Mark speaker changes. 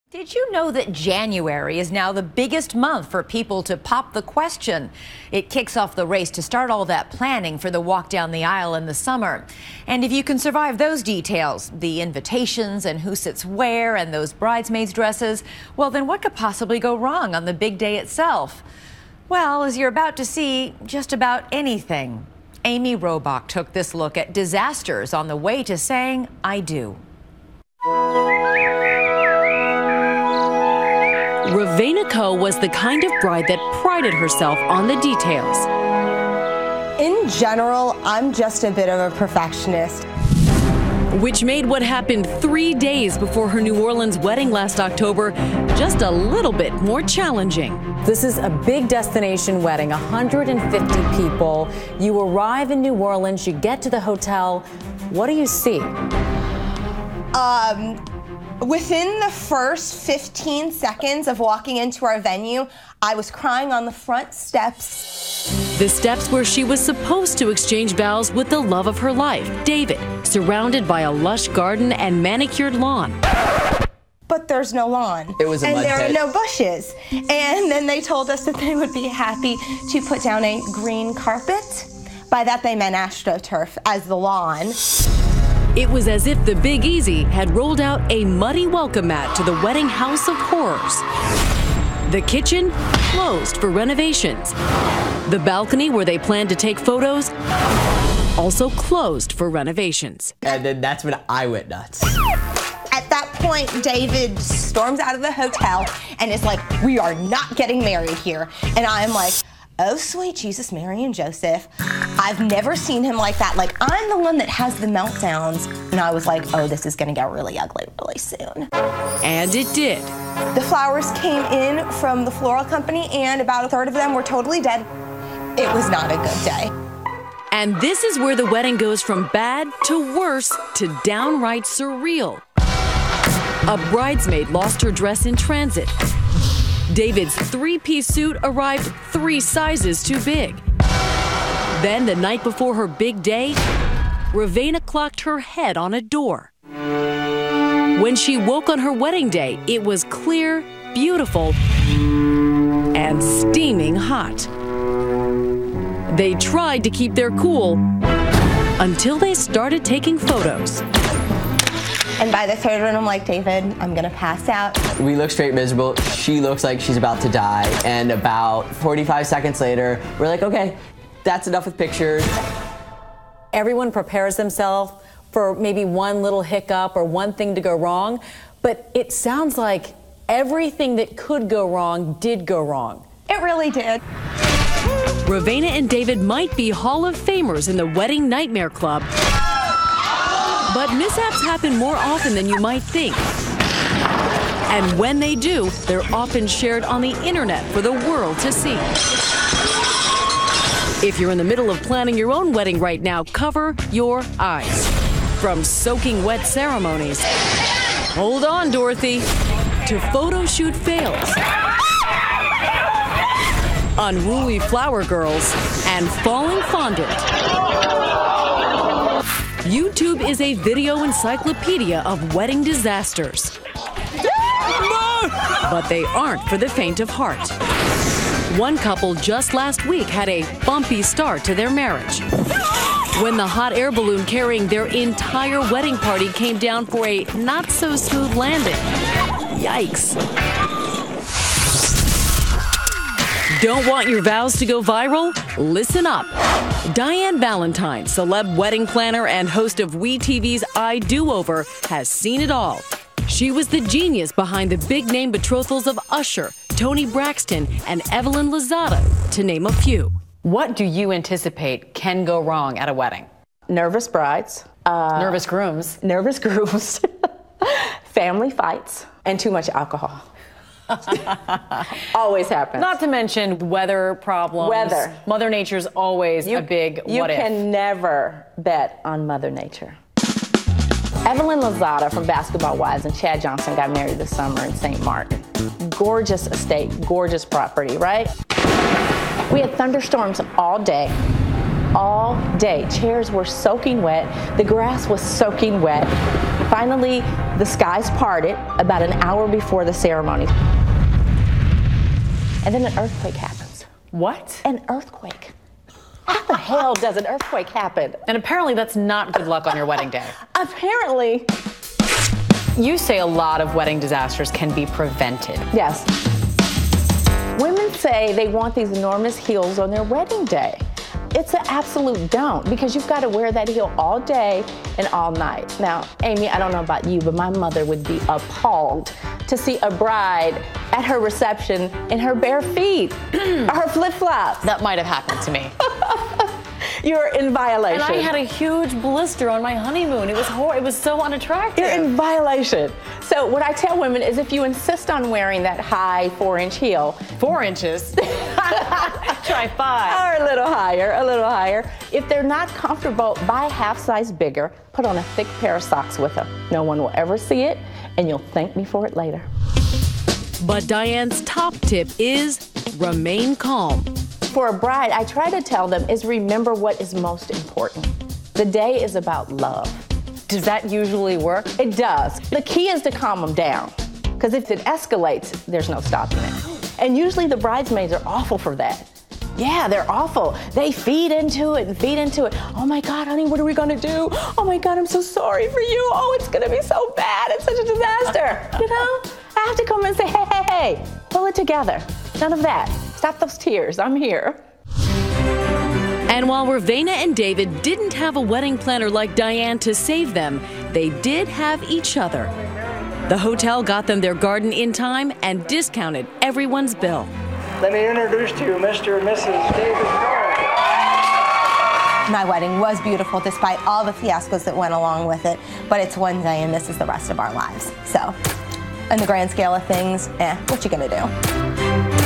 Speaker 1: Did you know that January is now the biggest month for people to pop the question? It kicks off the race to start all that planning for the walk down the aisle in the summer. And if you can survive those details, the invitations and who sits where and those bridesmaids' dresses, well, then what could possibly go wrong on the big day itself? Well, as you're about to see, just about anything. Amy Robach took this look at disasters on the way to saying, I do.
Speaker 2: Ravenna Coe was the kind of bride that prided herself on the details.
Speaker 3: In general, I'm just a bit of a perfectionist.
Speaker 2: Which made what happened 3 days before her New Orleans wedding last October just a little bit more challenging.
Speaker 4: This is a big destination wedding, 150 people. You arrive in New Orleans, you get to the hotel. What do you see?
Speaker 3: Within the first 15 seconds of walking into our venue, I was crying on the front steps.
Speaker 2: The steps where she was supposed to exchange vows with the love of her life, David, surrounded by a lush garden and manicured lawn.
Speaker 3: But there's no lawn.
Speaker 5: It was a mud
Speaker 3: there
Speaker 5: pit.
Speaker 3: are no bushes. And then they told us that they would be happy to put down a green carpet. By that they meant AstroTurf as the lawn.
Speaker 2: It was as if the Big Easy had rolled out a muddy welcome mat to the wedding house of horrors. The kitchen closed for renovations. The balcony where they planned to take photos also closed for renovations.
Speaker 5: And then that's when I went nuts.
Speaker 3: At that point, David storms out of the hotel and is like, we are not getting married here. And I'm like, oh, sweet Jesus, Mary, and Joseph. I've never seen him like that. Like, I'm the one that has the meltdowns. And I was like, oh, this is going to get really ugly really soon.
Speaker 2: And it did.
Speaker 3: The flowers came in from the floral company, and about a third of them were totally dead. It was not a good day.
Speaker 2: And this is where the wedding goes from bad to worse to downright surreal. A bridesmaid lost her dress in transit. David's three-piece suit arrived 3 sizes too big. Then, the night before her big day, Ravenna clocked her head on a door. When she woke on her wedding day, it was clear, beautiful, and steaming hot. They tried to keep their cool until they started taking photos.
Speaker 3: And by the third one, I'm like, David, I'm gonna pass out.
Speaker 5: We look straight miserable. She looks like she's about to die. And about 45 seconds later, we're like, okay, that's enough with pictures.
Speaker 4: Everyone prepares themselves for maybe one little hiccup or one thing to go wrong, but it sounds like everything that could go wrong did go wrong.
Speaker 3: It really did.
Speaker 2: Ravenna and David might be Hall of Famers in the Wedding Nightmare Club, but mishaps happen more often than you might think. And when they do, they're often shared on the internet for the world to see. If you're in the middle of planning your own wedding right now, cover your eyes. From soaking wet ceremonies, hold on, Dorothy, to photo shoot fails, unruly flower girls, and falling fondant. YouTube is a video encyclopedia of wedding disasters. But they aren't for the faint of heart. One couple just last week had a bumpy start to their marriage when the hot air balloon carrying their entire wedding party came down for a not-so-smooth landing. Yikes. Don't want your vows to go viral? Listen up. Diane Valentine, celeb wedding planner and host of WeTV's I Do Over, has seen it all. She was the genius behind the big-name betrothals of Usher, Toni Braxton, and Evelyn Lozada, to name a few.
Speaker 4: What do you anticipate can go wrong at a wedding?
Speaker 6: Nervous brides.
Speaker 4: Nervous grooms.
Speaker 6: Nervous grooms. Family fights. And too much alcohol. Always happens.
Speaker 4: Not to mention weather problems.
Speaker 6: Weather.
Speaker 4: Mother Nature's always a big what if.
Speaker 6: You can never bet on Mother Nature. Evelyn Lozada from Basketball Wives and Chad Johnson got married this summer in St. Mark. Gorgeous estate, gorgeous property, right? We had thunderstorms all day. All day. Chairs were soaking wet. The grass was soaking wet. Finally, The skies parted about an hour before the ceremony. And then an earthquake happens.
Speaker 4: What?
Speaker 6: An earthquake. How the hell does an earthquake happen?
Speaker 4: And apparently that's not good luck on your wedding day.
Speaker 6: Apparently.
Speaker 4: You say a lot of wedding disasters can be prevented.
Speaker 6: Yes. Women say they want these enormous heels on their wedding day. It's an absolute don't, because you've got to wear that heel all day and all night. Now, Amy, I don't know about you, but my mother would be appalled to see a bride at her reception in her bare feet or her flip-flops.
Speaker 4: That might have happened to me.
Speaker 6: You're in violation.
Speaker 4: And I had a huge blister on my honeymoon. It was horrible. It was so unattractive.
Speaker 6: You're in violation. So what I tell women is if you insist on wearing that high 4-inch heel.
Speaker 4: 4 inches? Try 5.
Speaker 6: Or a little higher. If they're not comfortable, buy a half size bigger. Put on a thick pair of socks with them. No one will ever see it, and you'll thank me for it later.
Speaker 2: But Diane's top tip is remain calm.
Speaker 6: For a bride, I try to tell them is remember what is most important. The day is about love.
Speaker 4: Does that usually work?
Speaker 6: It does. The key is to calm them down, because if it escalates, there's no stopping it. And usually the bridesmaids are awful for that. Yeah, they're awful. They feed into it and feed into it. Oh my God, honey, what are we gonna do? Oh my God, I'm so sorry for you. Oh, it's gonna be so bad. It's such a disaster. You know, I have to come and say, hey, pull it together. None of that. Stop those tears. I'm here.
Speaker 2: And while Ravena and David didn't have a wedding planner like Diane to save them, they did have each other. The hotel got them their garden in time and discounted everyone's bill.
Speaker 7: Let me introduce to you Mr. and Mrs. David Dorr.
Speaker 3: My wedding was beautiful despite all the fiascos that went along with it, but it's one day and this is the rest of our lives. So, in the grand scale of things, what you gonna do?